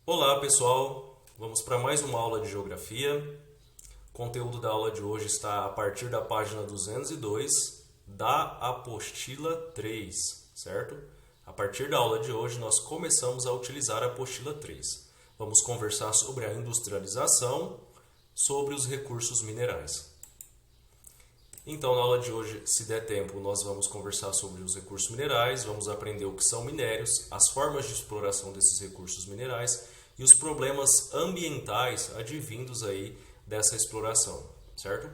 Olá pessoal, vamos para mais uma aula de Geografia. O conteúdo da aula de hoje está a partir da página 202 da apostila 3, certo? A partir da aula de hoje nós começamos a utilizar a apostila 3. Vamos conversar sobre a industrialização, sobre os recursos minerais. Então, na aula de hoje, se der tempo, nós vamos conversar sobre os recursos minerais, vamos aprender o que são minérios, as formas de exploração desses recursos minerais e os problemas ambientais advindos aí dessa exploração, certo?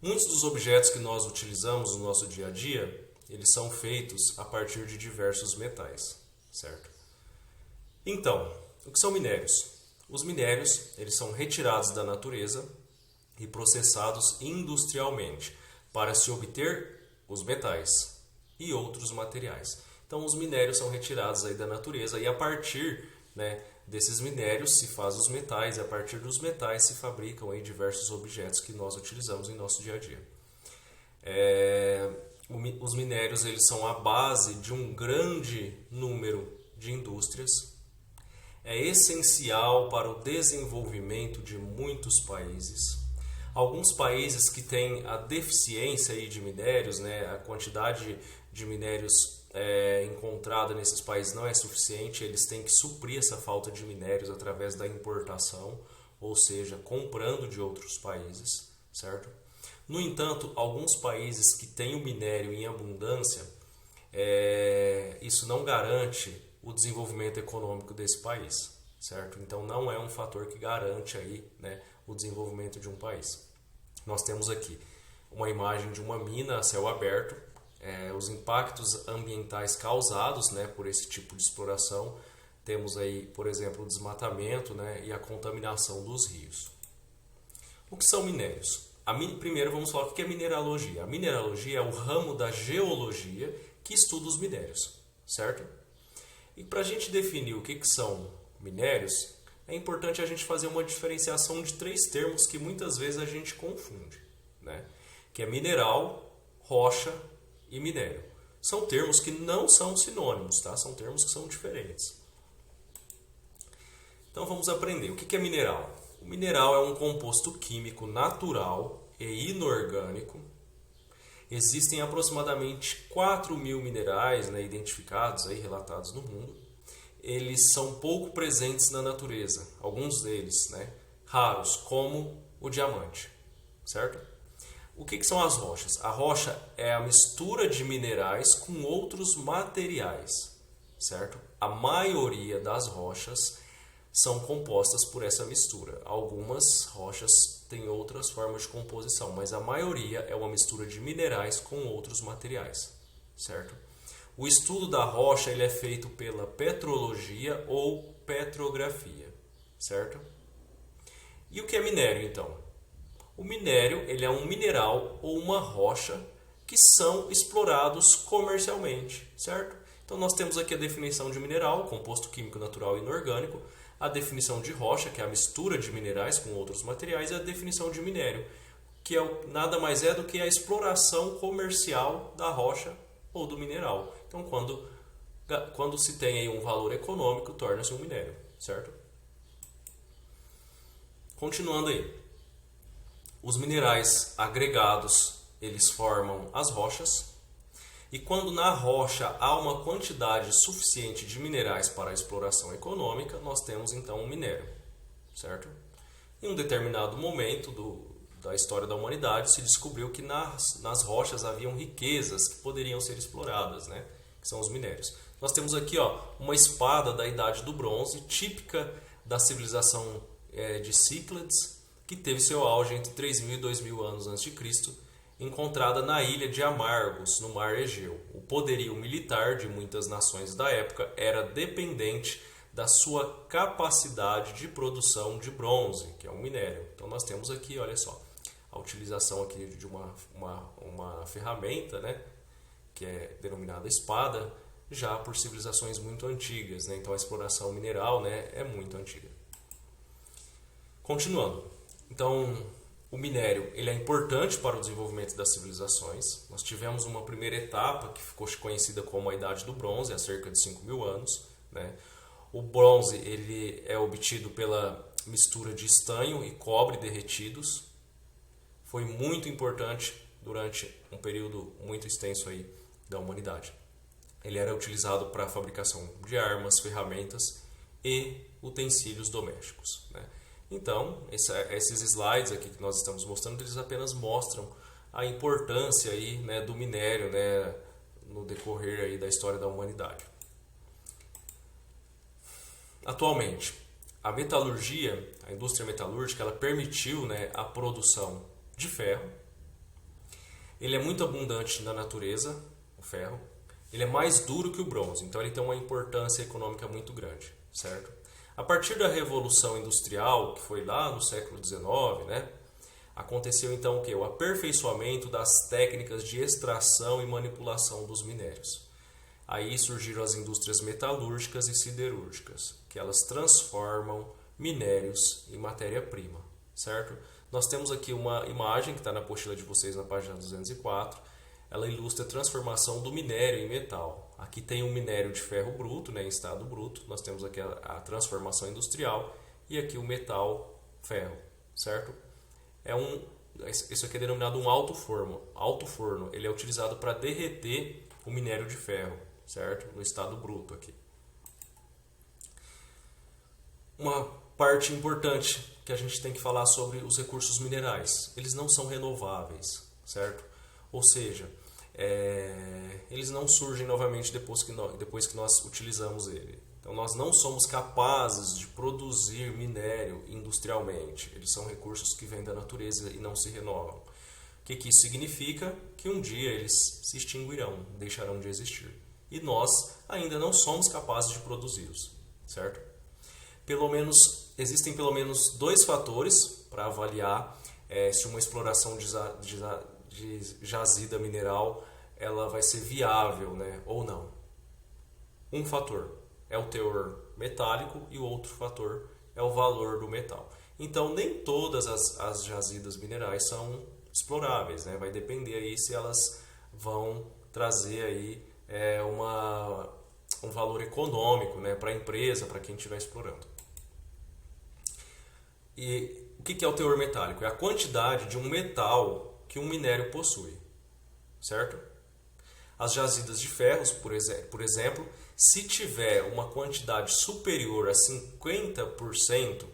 Muitos dos objetos que nós utilizamos no nosso dia a dia, eles são feitos a partir de diversos metais, certo? Então, o que são minérios? Os minérios, eles são retirados da natureza e processados industrialmente para se obter os metais e outros materiais. Então, os minérios são retirados aí da natureza e a partir, desses minérios se faz os metais e a partir dos metais se fabricam aí diversos objetos que nós utilizamos em nosso dia a dia. Os minérios eles são a base de um grande número de indústrias. É essencial para o desenvolvimento de muitos países. Alguns países que têm a deficiência aí de minérios, a quantidade de minérios encontrada nesses países não é suficiente, eles têm que suprir essa falta de minérios através da importação, ou seja, comprando de outros países, certo? No entanto, alguns países que têm o minério em abundância, isso não garante o desenvolvimento econômico desse país, certo? Então não é um fator que garante aí, o desenvolvimento de um país. Nós temos aqui uma imagem de uma mina a céu aberto, os impactos ambientais causados por esse tipo de exploração. Temos aí, por exemplo, o desmatamento e a contaminação dos rios. O que são minérios? Primeiro vamos falar o que é mineralogia. A mineralogia é o ramo da geologia que estuda os minérios, certo? E para a gente definir o que são minérios, é importante a gente fazer uma diferenciação de três termos que muitas vezes a gente confunde, que é mineral, rocha e minério. São termos que não são sinônimos, tá? São termos que são diferentes. Então vamos aprender. O que é mineral? O mineral é um composto químico natural e inorgânico. Existem aproximadamente 4.000 minerais identificados, aí, relatados no mundo. Eles são pouco presentes na natureza, alguns deles raros, como o diamante, certo? O que são as rochas? A rocha é a mistura de minerais com outros materiais, certo? A maioria das rochas são compostas por essa mistura. Algumas rochas têm outras formas de composição, mas a maioria é uma mistura de minerais com outros materiais, certo? O estudo da rocha ele é feito pela petrologia ou petrografia, certo? E o que é minério, então? O minério ele é um mineral ou uma rocha que são explorados comercialmente, certo? Então nós temos aqui a definição de mineral, composto químico natural e inorgânico, a definição de rocha, que é a mistura de minerais com outros materiais, e a definição de minério, que nada mais é do que a exploração comercial da rocha ou do mineral. Então, quando se tem aí um valor econômico, torna-se um minério, certo? Continuando aí. Os minerais agregados, eles formam as rochas. E quando na rocha há uma quantidade suficiente de minerais para a exploração econômica, nós temos então um minério, certo? Em um determinado momento da história da humanidade, se descobriu que nas rochas haviam riquezas que poderiam ser exploradas, que são os minérios. Nós temos aqui uma espada da Idade do Bronze, típica da civilização de Cíclades, que teve seu auge entre 3.000 e 2.000 anos antes de Cristo, encontrada na ilha de Amargos, no Mar Egeu. O poderio militar de muitas nações da época era dependente da sua capacidade de produção de bronze, que é um minério. Então nós temos aqui, olha só, a utilização aqui de uma ferramenta, que é denominada espada, já por civilizações muito antigas. Então a exploração mineral é muito antiga. Continuando. Então, o minério ele é importante para o desenvolvimento das civilizações. Nós tivemos uma primeira etapa que ficou conhecida como a Idade do Bronze, há cerca de 5.000 anos, O bronze ele é obtido pela mistura de estanho e cobre derretidos. Foi muito importante durante um período muito extenso aí da humanidade. Ele era utilizado para a fabricação de armas, ferramentas e utensílios domésticos, né? Então, esses slides aqui que nós estamos mostrando, eles apenas mostram a importância aí, né, do minério, né, no decorrer aí da história da humanidade. Atualmente, a metalurgia, a indústria metalúrgica, ela permitiu, né, a produção de ferro. Ele é muito abundante na natureza, o ferro. Ele é mais duro que o bronze, então ele tem uma importância econômica muito grande, certo? A partir da Revolução Industrial, que foi lá no século XIX, né, aconteceu então o quê? O aperfeiçoamento das técnicas de extração e manipulação dos minérios. Aí surgiram as indústrias metalúrgicas e siderúrgicas, que elas transformam minérios em matéria-prima, certo? Nós temos aqui uma imagem que está na apostila de vocês na página 204. Ela ilustra a transformação do minério em metal. Aqui tem o minério de ferro bruto, né, em estado bruto. Nós temos aqui a transformação industrial e aqui o metal ferro, certo? Isso aqui é denominado um alto forno. Alto forno, ele é utilizado para derreter o minério de ferro, certo? No estado bruto aqui. Uma parte importante que a gente tem que falar sobre os recursos minerais. Eles não são renováveis, certo? Ou seja, eles não surgem novamente depois que nós utilizamos ele. Então, nós não somos capazes de produzir minério industrialmente. Eles são recursos que vêm da natureza e não se renovam. O que isso significa? Que um dia eles se extinguirão, deixarão de existir. E nós ainda não somos capazes de produzi-los, certo? Existem pelo menos dois fatores para avaliar se uma exploração de jazida mineral ela vai ser viável, né, ou não. Um fator é o teor metálico e o outro fator é o valor do metal. Então, nem todas as jazidas minerais são exploráveis, né? Vai depender aí se elas vão trazer aí um valor econômico, né, para a empresa, para quem estiver explorando. E o que é o teor metálico? É a quantidade de um metal que um minério possui, certo? As jazidas de ferros, por exemplo, se tiver uma quantidade superior a 50%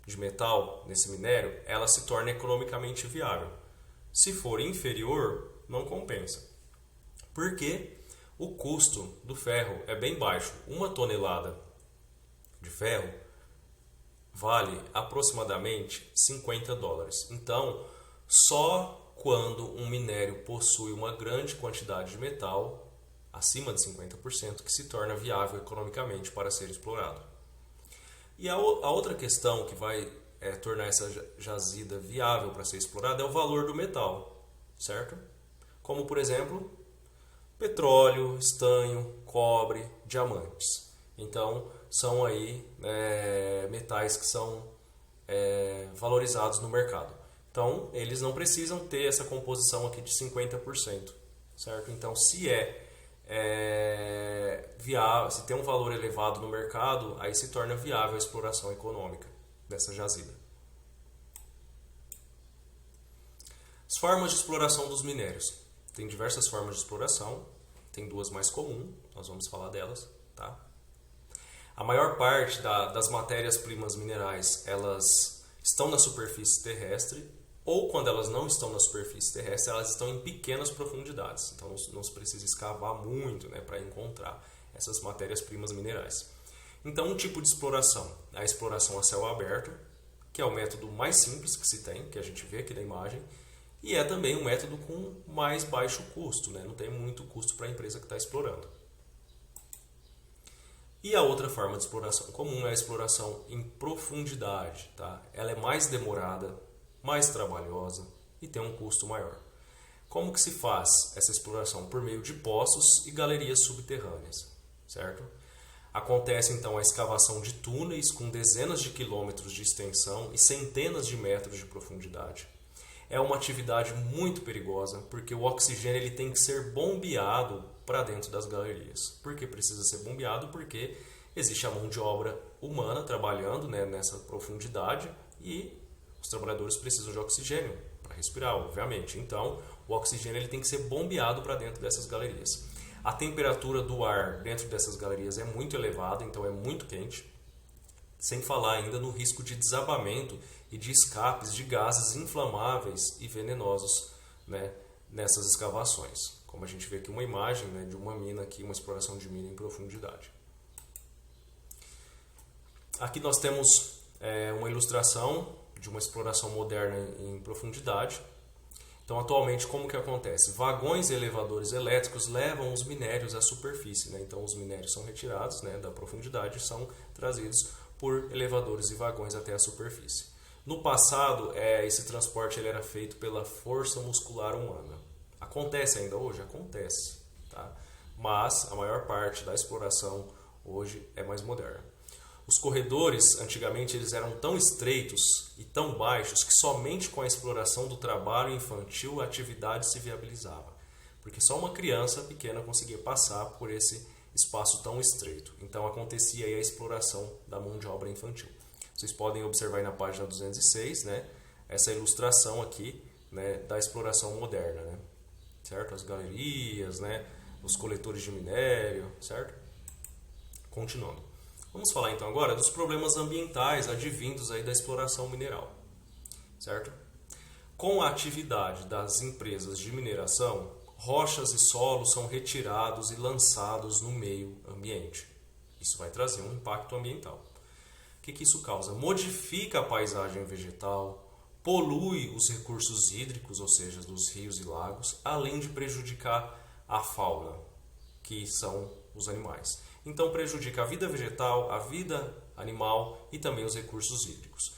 de metal nesse minério, ela se torna economicamente viável. Se for inferior, não compensa. Porque o custo do ferro é bem baixo. Uma tonelada de ferro vale aproximadamente $50. Então, só quando um minério possui uma grande quantidade de metal, acima de 50%, que se torna viável economicamente para ser explorado. E a outra questão que vai tornar essa jazida viável para ser explorada é o valor do metal, certo? Como, por exemplo, petróleo, estanho, cobre, diamantes. Então, são aí metais que são valorizados no mercado. Então, eles não precisam ter essa composição aqui de 50%, certo? Então, se viável, se tem um valor elevado no mercado, aí se torna viável a exploração econômica dessa jazida. As formas de exploração dos minérios. Tem diversas formas de exploração, tem duas mais comuns, nós vamos falar delas, tá? A maior parte das matérias-primas minerais, elas estão na superfície terrestre, ou quando elas não estão na superfície terrestre, elas estão em pequenas profundidades. Então não se precisa escavar muito, né, para encontrar essas matérias-primas minerais. Então, um tipo de exploração é a exploração a céu aberto, que é o método mais simples que se tem, que a gente vê aqui na imagem, e é também um método com mais baixo custo, né? Não tem muito custo para a empresa que está explorando. E a outra forma de exploração comum é a exploração em profundidade, tá? Ela é mais demorada, mais trabalhosa e tem um custo maior. Como que se faz essa exploração? Por meio de poços e galerias subterrâneas, certo? Acontece então a escavação de túneis com dezenas de quilômetros de extensão e centenas de metros de profundidade. É uma atividade muito perigosa porque o oxigênio ele tem que ser bombeado para dentro das galerias. Por que precisa ser bombeado? Porque Existe a mão de obra humana trabalhando, né, nessa profundidade e os trabalhadores precisam de oxigênio para respirar, obviamente. Então, o oxigênio ele tem que ser bombeado para dentro dessas galerias. A temperatura do ar dentro dessas galerias é muito elevada, então é muito quente. Sem falar ainda no risco de desabamento e de escapes de gases inflamáveis e venenosos, né, nessas escavações. Como a gente vê aqui uma imagem, né, de uma mina aqui, uma exploração de mina em profundidade. Aqui nós temos uma ilustração de uma exploração moderna em profundidade. Então, atualmente, como que acontece? Vagões e elevadores elétricos levam os minérios à superfície, né? Então, os minérios são retirados, né, da profundidade e são trazidos por elevadores e vagões até a superfície. No passado, esse transporte ele era feito pela força muscular humana. Acontece ainda hoje? Acontece. Tá? Mas a maior parte da exploração hoje é mais moderna. Os corredores, antigamente, eles eram tão estreitos e tão baixos que somente com a exploração do trabalho infantil a atividade se viabilizava. Porque só uma criança pequena conseguia passar por esse espaço tão estreito. Então acontecia aí a exploração da mão de obra infantil. Vocês podem observar aí na página 206, né, essa ilustração aqui, né, da exploração moderna, né, certo? As galerias, né, os coletores de minério, certo? Continuando. Vamos falar então agora dos problemas ambientais advindos aí da exploração mineral, certo? Com a atividade das empresas de mineração, rochas e solos são retirados e lançados no meio ambiente. Isso vai trazer um impacto ambiental. O que isso causa? Modifica a paisagem vegetal, polui os recursos hídricos, ou seja, dos rios e lagos, além de prejudicar a fauna, que são os animais. Então prejudica a vida vegetal, a vida animal e também os recursos hídricos.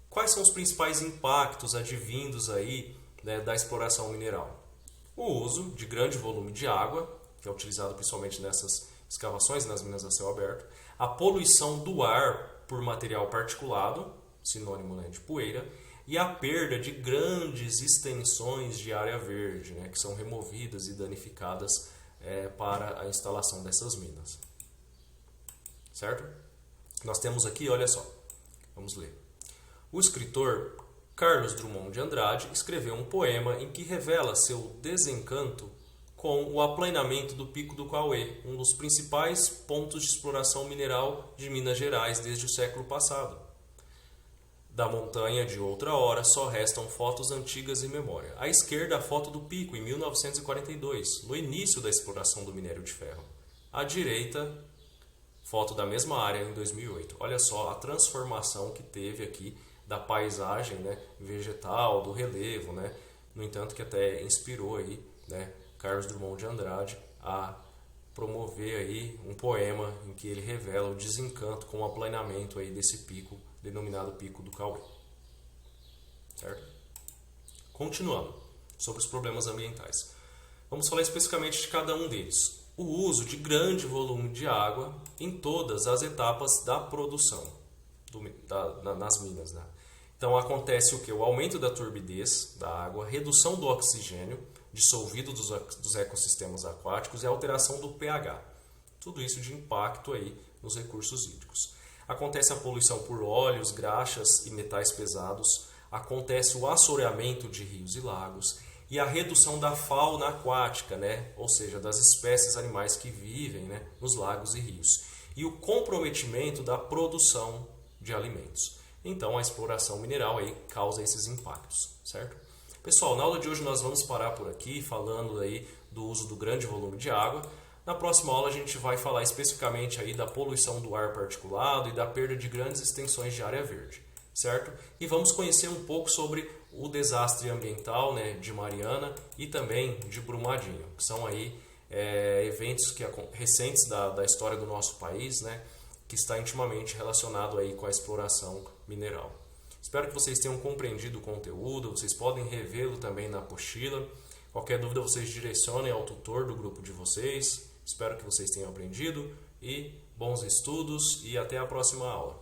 Quais são os principais impactos advindos aí, né, da exploração mineral? O uso de grande volume de água, que é utilizado principalmente nessas escavações, nas minas a céu aberto, a poluição do ar por material particulado, sinônimo, né, de poeira, e a perda de grandes extensões de área verde, né, que são removidas e danificadas para a instalação dessas minas. Certo? Nós temos aqui, olha só, vamos ler. O escritor Carlos Drummond de Andrade escreveu um poema em que revela seu desencanto com o aplainamento do Pico do Cauê, um dos principais pontos de exploração mineral de Minas Gerais desde o século passado. Da montanha de outra hora só restam fotos antigas em memória. À esquerda, a foto do pico, em 1942, no início da exploração do minério de ferro. À direita, foto da mesma área em 2008. Olha só a transformação que teve aqui da paisagem, né, vegetal, do relevo, né? No entanto, que até inspirou aí, né, Carlos Drummond de Andrade a promover aí um poema em que ele revela o desencanto com o aplainamento aí desse pico, denominado Pico do Cauê. Certo? Continuando sobre os problemas ambientais. Vamos falar especificamente de cada um deles. O uso de grande volume de água em todas as etapas da produção nas minas, né? Então acontece o que? O aumento da turbidez da água, redução do oxigênio dissolvido dos ecossistemas aquáticos e alteração do pH. Tudo isso de impacto aí nos recursos hídricos. Acontece a poluição por óleos, graxas e metais pesados, acontece o assoreamento de rios e lagos e a redução da fauna aquática, né? Ou seja, das espécies animais que vivem, né, nos lagos e rios, e o comprometimento da produção de alimentos. Então a exploração mineral aí causa esses impactos, certo? Pessoal, na aula de hoje nós vamos parar por aqui falando aí do uso do grande volume de água. Na próxima aula a gente vai falar especificamente aí da poluição do ar particulado e da perda de grandes extensões de área verde, certo? E vamos conhecer um pouco sobre o desastre ambiental, né, de Mariana e também de Brumadinho, que são aí eventos recentes da história do nosso país, né, que está intimamente relacionado aí com a exploração mineral. Espero que vocês tenham compreendido o conteúdo, vocês podem revê-lo também na apostila. Qualquer dúvida vocês direcionem ao tutor do grupo de vocês. Espero que vocês tenham aprendido e bons estudos e até a próxima aula.